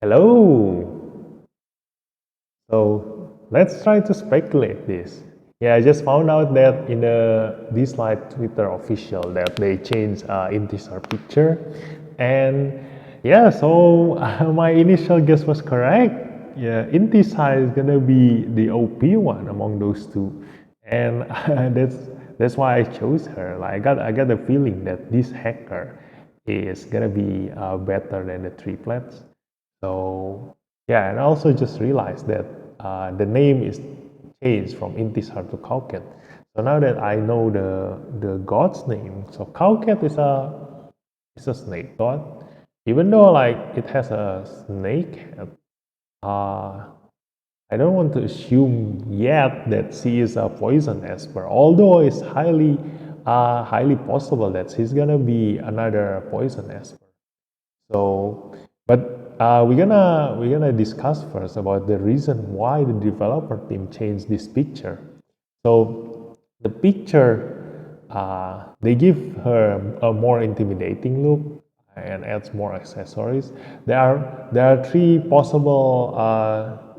Hello. So let's try to speculate this. Yeah, I just found out that in the Dislyte Twitter official that they changed integer picture, and yeah, so my initial guess was correct. Yeah, integer is gonna be the OP one among those two, and that's why I chose her. Like I got the feeling that this hacker is gonna be better than the triplets. So yeah, and I also just realized that the name is changed from Intisar to Kauket. So now that I know the god's name, so Kauket is a snake god. Even though like it has a snake head, uh, I don't want to assume yet that she is a poison esper. Although it's highly possible that she's gonna be another poison esper. So, but we're gonna discuss first about the reason why the developer team changed this picture. So the picture they give her a more intimidating look and adds more accessories. There are three possible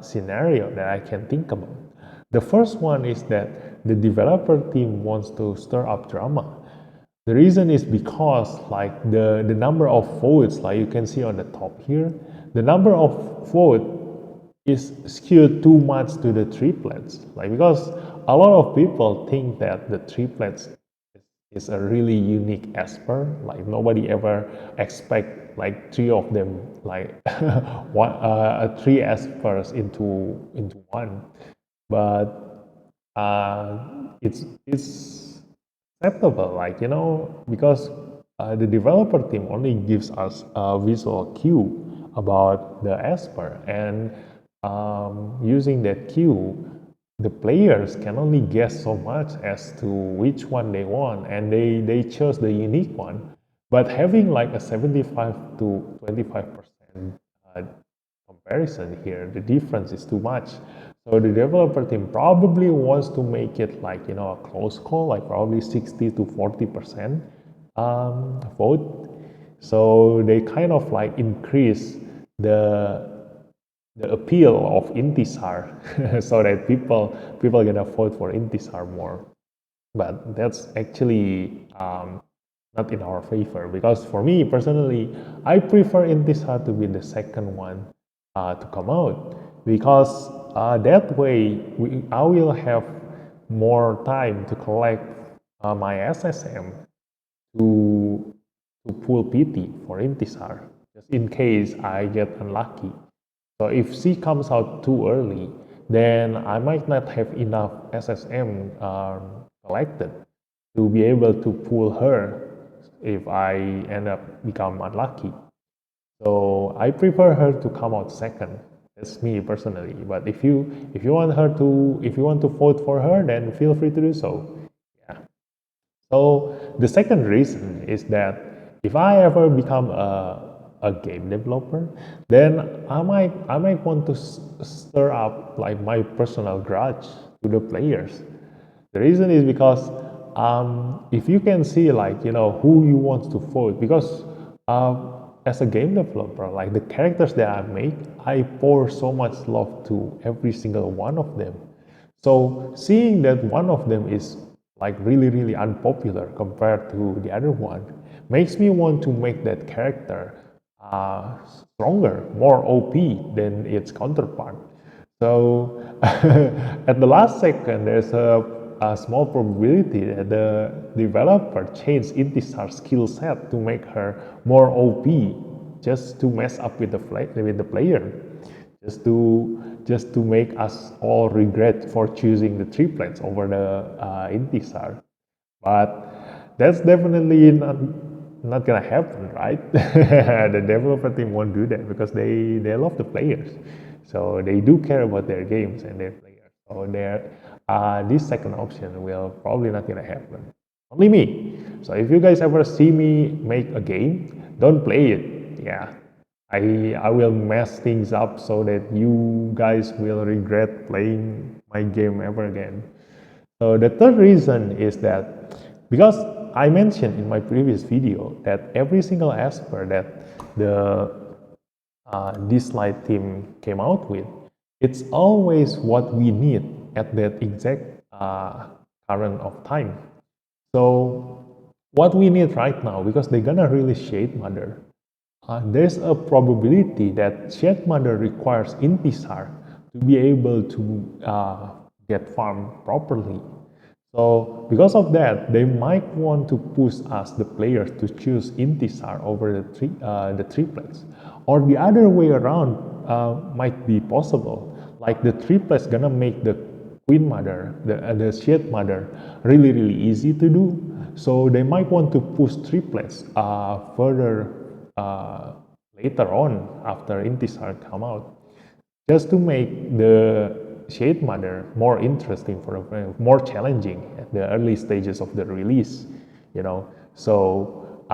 scenarios that I can think about. The first one is that the developer team wants to stir up drama. The reason is because like the number of votes, like you can see on the top here, the number of vote is skewed too much to the triplets. Like because a lot of people think that the triplets is a really unique esper. Like nobody ever expect like three of them like three espers into one. But it's acceptable, like because the developer team only gives us a visual cue about the esper, and using that cue, the players can only guess so much as to which one they want, and they chose the unique one. But having like a 75 to 25% comparison here, the difference is too much. So the developer team probably wants to make it like a close call, like probably 60 to 40% vote. So they kind of like increase the the appeal of Intisar so that people gonna vote for Intisar more. But that's actually not in our favor, because for me personally, I prefer Intisar to be the second one to come out, because that way I will have more time to collect my SSM to pull PT for Intisar, just in case I get unlucky. So if C comes out too early, then I might not have enough SSM collected to be able to pull her if I end up become unlucky. So I prefer her to come out second. That's me personally. But if you want to vote for her, then feel free to do so. Yeah. So the second reason is that if I ever become a game developer, then I might want to stir up like my personal grudge to the players. The reason is because if you can see like who you want to vote, because as a game developer, like the characters that I make, I pour so much love to every single one of them. So seeing that one of them is like really unpopular compared to the other one makes me want to make that character stronger, more OP than its counterpart. So at the last second, there's a small probability that the developer changed Intisar's skill set to make her more OP, just to mess up with the player, just to make us all regret for choosing the triplets over the Intisar. But that's definitely not gonna happen, right? The developer team won't do that because they love the players, so they do care about their games and their players. So this second option will probably not gonna happen. Only me. So if you guys ever see me make a game, don't play it. Yeah, I will mess things up so that you guys will regret playing my game ever again. So the third reason is that because I mentioned in my previous video that every single esper that the Dislyte team came out with, it's always what we need at that exact current of time. So what we need right now, because they're gonna release Shade Mother, there's a probability that Shade Mother requires Intisar to be able to get farmed properly. So because of that, they might want to push us, the players, to choose Intisar over the triplets. Or the other way around might be possible. Like the triplets gonna make the Queen Mother, the Shade Mother, really easy to do. So they might want to push triplets further later on after Intisar come out, just to make the Shade Mother more interesting for a friend, more challenging at the early stages of the release, you know. So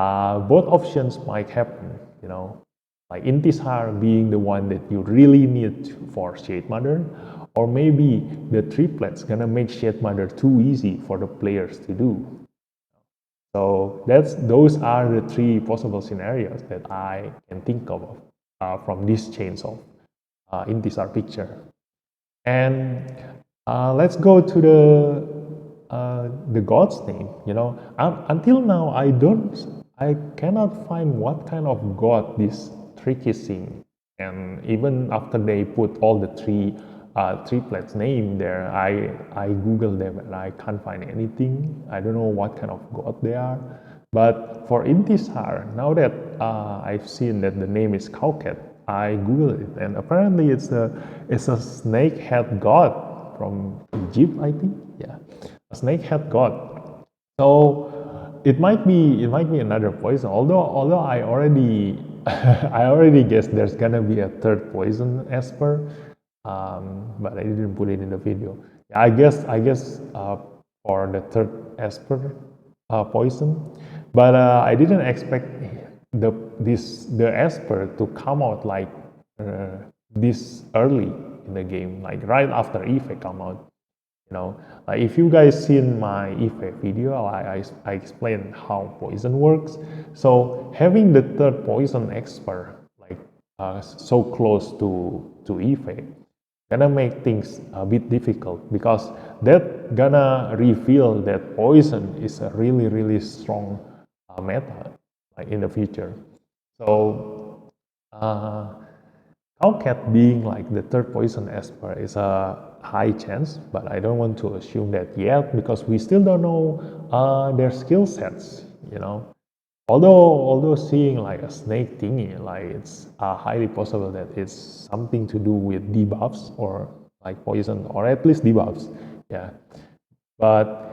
both options might happen, you know, like Intisar being the one that you really need for Shade Mother, or maybe the triplets gonna make Shade Mother too easy for the players to do. So those are the three possible scenarios that I can think of from these chains of Intisar picture. And let's go to the god's name. You know, until now I cannot find what kind of god this trick is seeing. And even after they put all the triplets name there, I googled them and I can't find anything. I don't know what kind of god they are. But for Intisar, now that I've seen that the name is Cowcat, I googled it, and apparently it's a snake head god from Egypt, I think. Yeah, a snake head god. So it might be another poison. Although I already I already guessed there's gonna be a third poison Esper, but I didn't put it in the video. Yeah, I guess for the third Esper poison, but I didn't expect the Esper to come out like this early in the game, like right after Ife come out. You know, like if you guys seen my Ife video, I explained how poison works. So having the third poison expert like so close to Ife gonna make things a bit difficult, because that gonna reveal that poison is a really strong meta like in the future. So uh, Hellcat being like the third poison Esper is a high chance, but I don't want to assume that yet, because we still don't know their skill sets, you know. Although seeing like a snake thingy, like it's highly possible that it's something to do with debuffs or like poison, or at least debuffs, yeah. But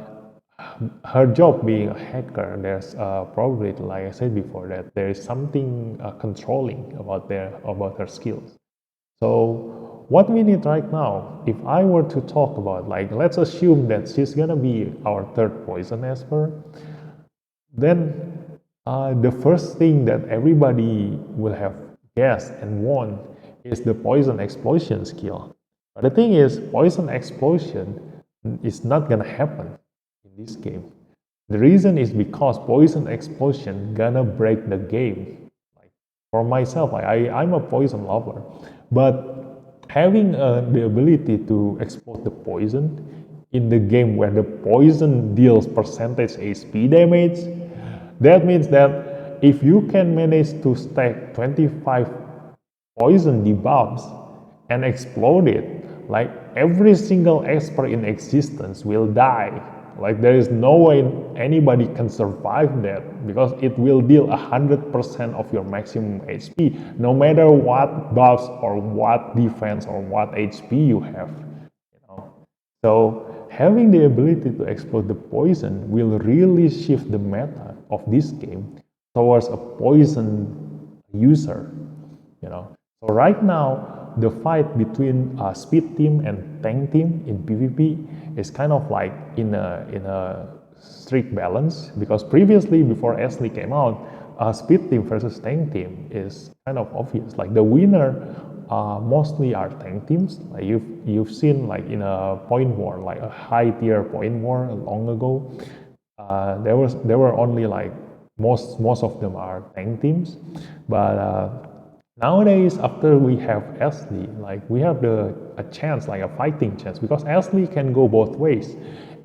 her job being a hacker, there's probably, like I said before, that there is something controlling about her skills. So what we need right now, if I were to talk about, like, let's assume that she's gonna be our third poison Esper, then the first thing that everybody will have guessed and won is the poison explosion skill. But the thing is, poison explosion is not gonna happen in this game. The reason is because poison explosion gonna break the game. Like for myself, I'm a poison lover, but having the ability to explode the poison in the game where the poison deals percentage HP damage, that means that if you can manage to stack 25 poison debuffs and explode it, like every single expert in existence will die. Like there is no way anybody can survive that, because it will deal 100% of your maximum HP, no matter what buffs or what defense or what HP you have. You know? So having the ability to explode the poison will really shift the meta of this game towards a poison user. You know, so right now the fight between speed team and tank team in PvP is kind of like in a strict balance, because previously before Ashley came out, speed team versus tank team is kind of obvious. Like the winner mostly are tank teams. Like you've seen like in a point war, like a high tier point war long ago, there were only like most of them are tank teams, but Nowadays, after we have Ashley, like we have a chance, like a fighting chance, because Ashley can go both ways.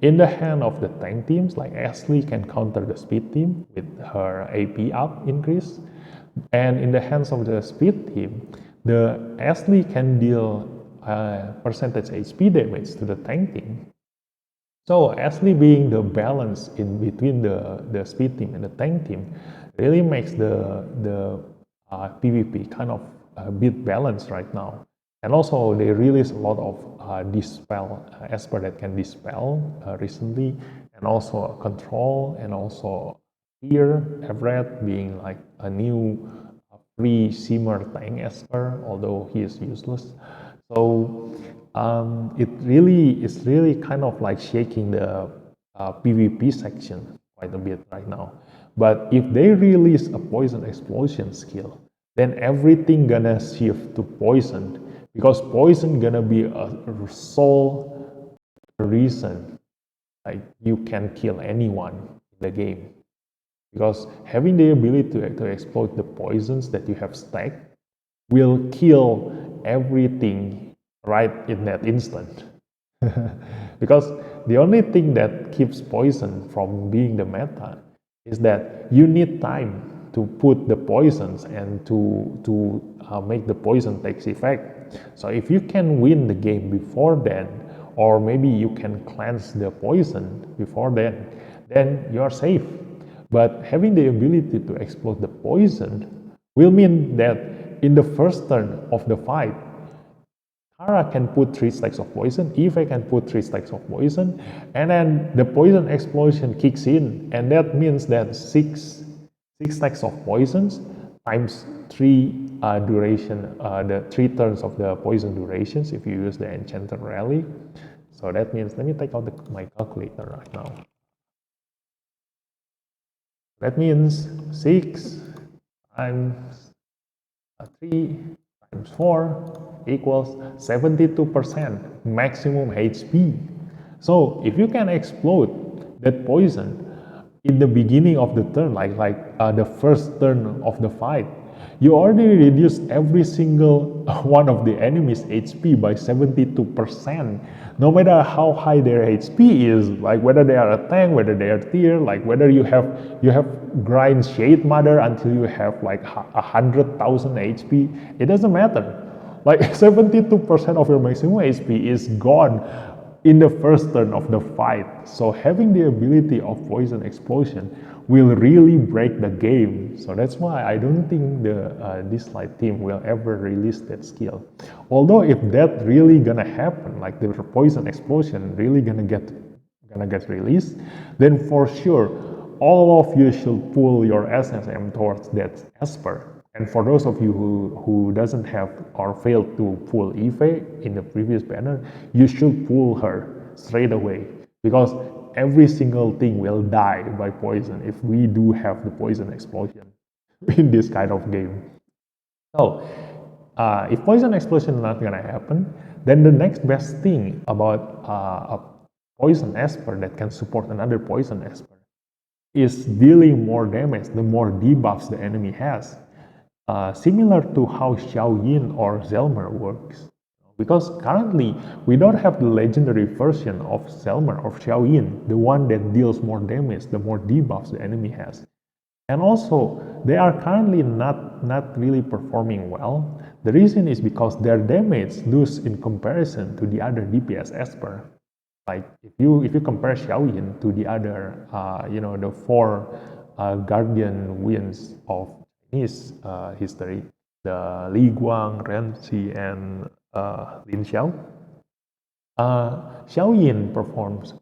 In the hand of the tank teams, like Ashley can counter the speed team with her AP up increase, and in the hands of the speed team, the Ashley can deal percentage HP damage to the tank team. So Ashley being the balance in between the speed team and the tank team really makes the PvP kind of a bit balanced right now. And also they release a lot of dispel Esper that can dispel recently, and also control, and also here Everett being like a new free shimmer tank Esper, although he is useless. So it's really kind of like shaking the PvP section quite a bit right now. But if they release a poison explosion skill, then everything gonna shift to poison, because poison gonna be a sole reason like you can kill anyone in the game. Because having the ability to exploit the poisons that you have stacked will kill everything right in that instant. Because the only thing that keeps poison from being the meta is that you need time to put the poisons and to make the poison takes effect. So if you can win the game before then, or maybe you can cleanse the poison before then you are safe. But having the ability to explode the poison will mean that in the first turn of the fight, Kara can put 3 stacks of poison, Eve can put 3 stacks of poison, and then the poison explosion kicks in, and that means that 6 stacks of poisons times 3 duration, the 3 turns of the poison durations if you use the enchanted rally. So that means, let me take out my calculator right now. That means 6 times 3 times 4 equals 72% maximum HP. So if you can explode that poison in the beginning of the turn, like the first turn of the fight, you already reduced every single one of the enemy's HP by 72%. No matter how high their HP is, like whether they are a tank, whether they are tier, like whether you have grind Shade Mother until you have like 100,000 HP, it doesn't matter. Like 72% of your maximum HP is gone in the first turn of the fight. So having the ability of poison explosion will really break the game. So that's why I don't think the Dislyte team will ever release that skill. Although if that really gonna happen, like the poison explosion really gonna get released, then for sure all of you should pull your SSM towards that Esper. And for those of you who doesn't have or failed to pull Eve in the previous banner, you should pull her straight away, because every single thing will die by poison if we do have the poison explosion in this kind of game. So if poison explosion is not gonna happen, then the next best thing about a poison Esper that can support another poison Esper is dealing more damage the more debuffs the enemy has. Similar to how Xiao Yin or Zelmer works. Because currently, we don't have the legendary version of Zelmer or Xiao Yin, the one that deals more damage the more debuffs the enemy has. And also, they are currently not really performing well. The reason is because their damage lose in comparison to the other DPS Esper. Like if you compare Xiao Yin to the other, the 4 Guardian Winds of Chinese history, the Li Guang, Ren Xi, and Lin Xiao. Xiao Yin performs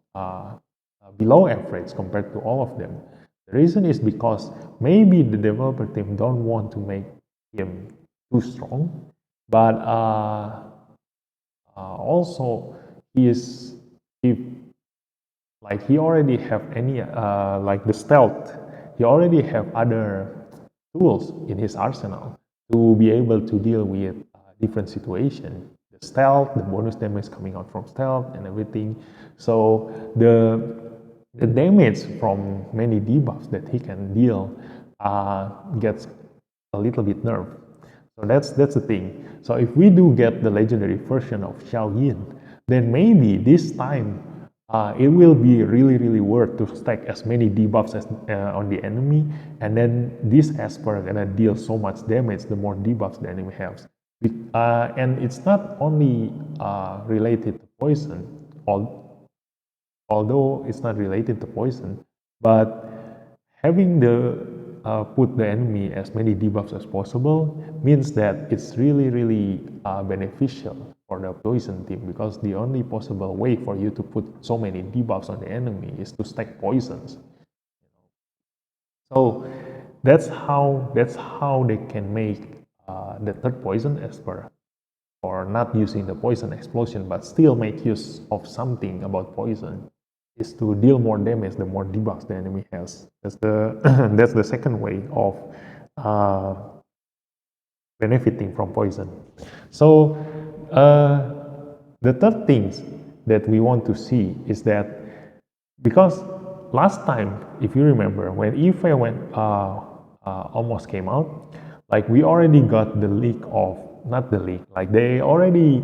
below average compared to all of them. The reason is because maybe the developer team don't want to make him too strong, but also he already have any like the stealth. He already have other tools in his arsenal to be able to deal with different situations. The stealth, the bonus damage coming out from stealth, and everything. So the damage from many debuffs that he can deal gets a little bit nerfed. So that's the thing. So if we do get the legendary version of Xiao Yin, then maybe this time it will be really worth to stack as many debuffs as on the enemy, and then this Esper gonna deal so much damage the more debuffs the enemy has. And it's not only related to poison, although it's not related to poison, but having the put the enemy as many debuffs as possible means that it's really beneficial for the poison team, because the only possible way for you to put so many debuffs on the enemy is to stack poisons. So that's how they can make the third poison Esper, or not using the poison explosion but still make use of something about poison, is to deal more damage the more debuffs the enemy has. That's the that's the second way of uh, benefiting from poison. So the third things that we want to see is that, because last time, if you remember, when Ife almost came out, like we already got the leak of, not the leak, like they already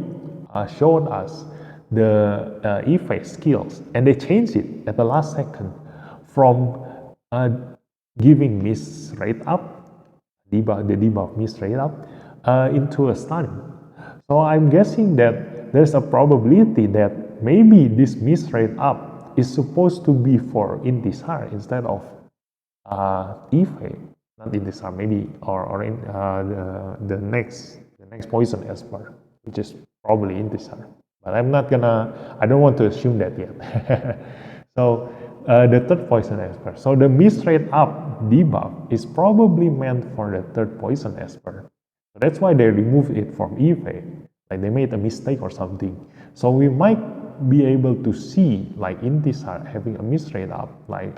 showed us the Ife skills, and they changed it at the last second from uh, giving miss rate up, the debuff miss rate up, into a stun. So I'm guessing that there's a probability that maybe this miss rate up is supposed to be for Intisar instead of Ife, not Intisar, maybe, or in the next poison Esper, which is probably Intisar. But I don't want to assume that yet. So the third poison Esper. So the miss rate up debuff is probably meant for the third poison Esper. So that's why they removed it from Ife. Like they made a mistake or something. So we might be able to see like Intisar having a miss rate up. Like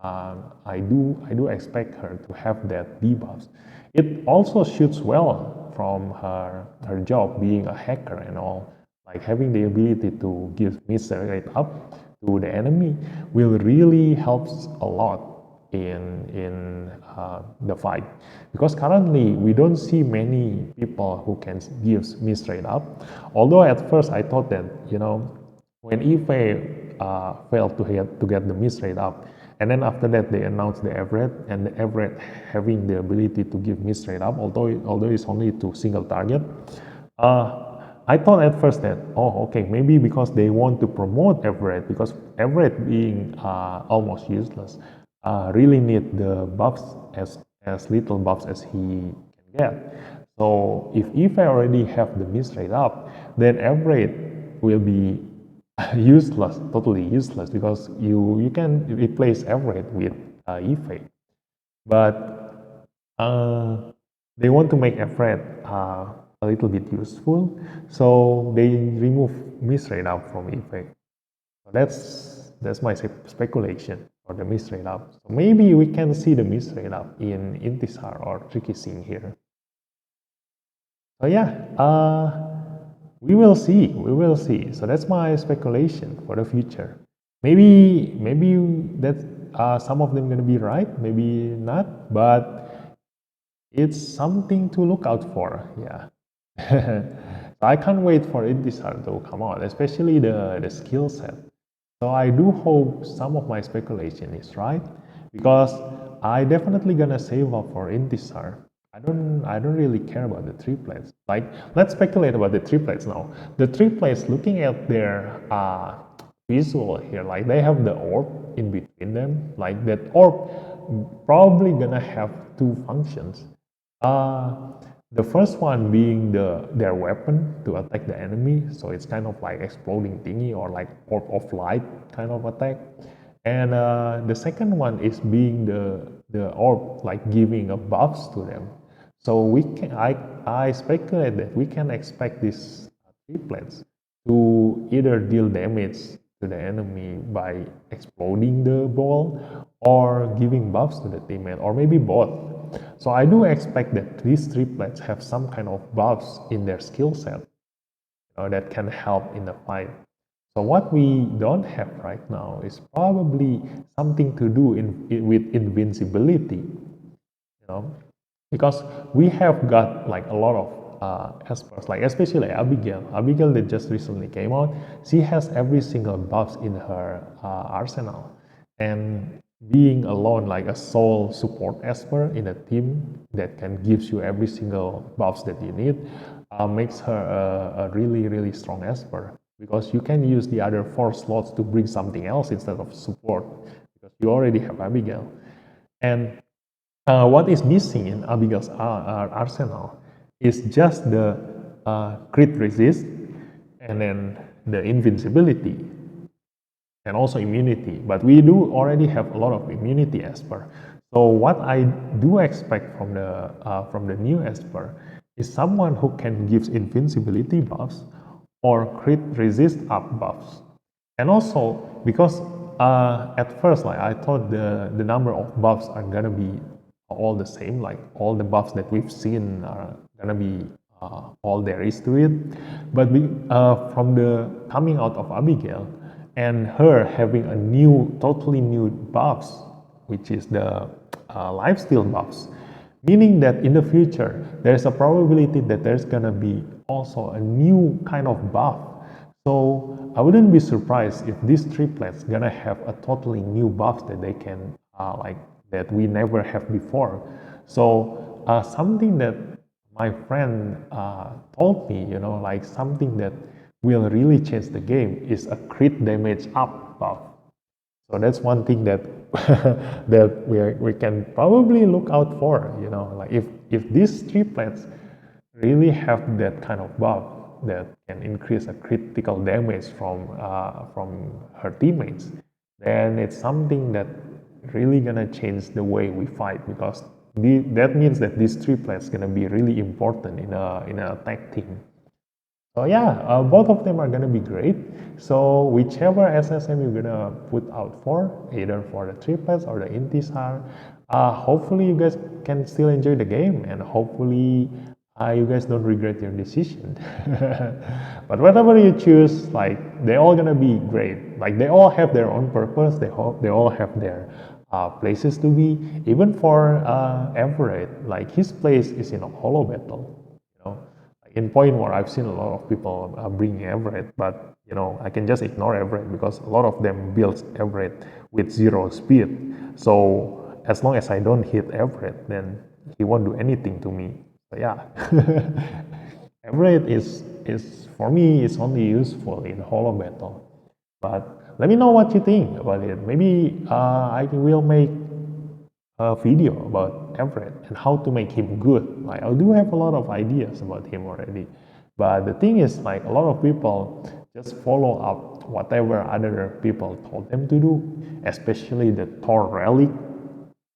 I do expect her to have that debuffs. It also shoots well from her job being a hacker and all. Like having the ability to give miss rate up to the enemy will really helps a lot in the fight, because currently we don't see many people who can give miss rate up. Although at first I thought that, when Ife failed to get the miss rate up, and then after that they announced the Everett, and the Everett having the ability to give miss rate up, although it's only to single target. I thought at first that, oh, okay, maybe because they want to promote Everett, because Everett being almost useless, really need the buffs, as little buffs as he can get. So if I already have the miss rate up, then Everett will be useless, totally useless, because you can replace Everett with Ife. But they want to make Everett a little bit useful, so they remove miss rate up from Ife. So that's my speculation for the miss rate up. So maybe we can see the miss rate up in Intisar or Tricky Sing here. So yeah, we will see. We will see. So that's my speculation for the future. Maybe that some of them gonna be right, maybe not, but it's something to look out for. Yeah. So I can't wait for Intisar to come out, especially the skill set. So I do hope some of my speculation is right, because I definitely gonna save up for Intisar. I don't really care about the triplets. Like, let's speculate about the triplets now. The triplets, looking at their visual here, like they have the orb in between them. Like that orb probably gonna have two functions. The first one being their weapon to attack the enemy, so it's kind of like exploding thingy or like orb of light kind of attack. And the second one is being the orb like giving a buffs to them. So I speculate that we can expect these triplets to either deal damage to the enemy by exploding the ball or giving buffs to the teammate, or maybe both. So I do expect that these triplets have some kind of buffs in their skill set, that can help in the fight. So what we don't have right now is probably something to do with invincibility. You know, because we have got like a lot of espers, like especially Abigail. Abigail that just recently came out, she has every single buffs in her arsenal, and being alone like a sole support esper in a team that can gives you every single buffs that you need makes her a really strong esper, because you can use the other 4 slots to bring something else instead of support, because you already have Abigail. And what is missing in Abigail's arsenal is just the crit resist, and then the invincibility, and also immunity. But we do already have a lot of immunity Esper. So what I do expect from the new Esper is someone who can give invincibility buffs or crit resist up buffs. And also because at first, like I thought the number of buffs are gonna be all the same, like all the buffs that we've seen are gonna be all there is to it. But from the coming out of Abigail and her having a new, totally new buffs, which is the lifesteal buffs, meaning that in the future there's a probability that there's gonna be also a new kind of buff. So I wouldn't be surprised if these triplets gonna have a totally new buff that they can like that we never have before. So something that my friend told me, you know, like something that will really change the game is a crit damage up buff. So that's one thing that that we can probably look out for, you know, like if these triplets really have that kind of buff that can increase a critical damage from her teammates, then it's something that really gonna change the way we fight, because that means that these triplets gonna be really important in a attack team. So yeah, both of them are gonna be great. So whichever SSM you're gonna put out for, either for the triplets or the intisar, hopefully you guys can still enjoy the game, and hopefully you guys don't regret your decision. But whatever you choose, like they all gonna be great. Like they all have their own purpose. They all have their places to be. Even for Everett, like his place is in a holo battle. You know, in Point War, I've seen a lot of people bring Everett, but you know, I can just ignore Everett because a lot of them build Everett with 0 speed. So as long as I don't hit Everett, then he won't do anything to me. So yeah, Everett is for me is only useful in holo battle. But let me know what you think about it. Maybe I will make a video about Everett and how to make him good. Like I do have a lot of ideas about him already, but the thing is, like a lot of people just follow up whatever other people told them to do, especially the Thor relic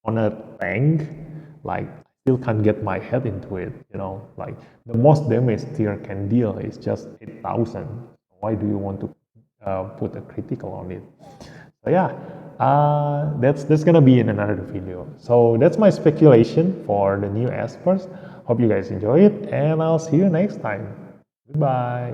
on a tank. Like still can't get my head into it. You know, like the most damage tier can deal is just 8,000. Why do you want to put a critical on it? So yeah, that's gonna be in another video. So that's my speculation for the new Espers. Hope you guys enjoy it, and I'll see you next time. Goodbye.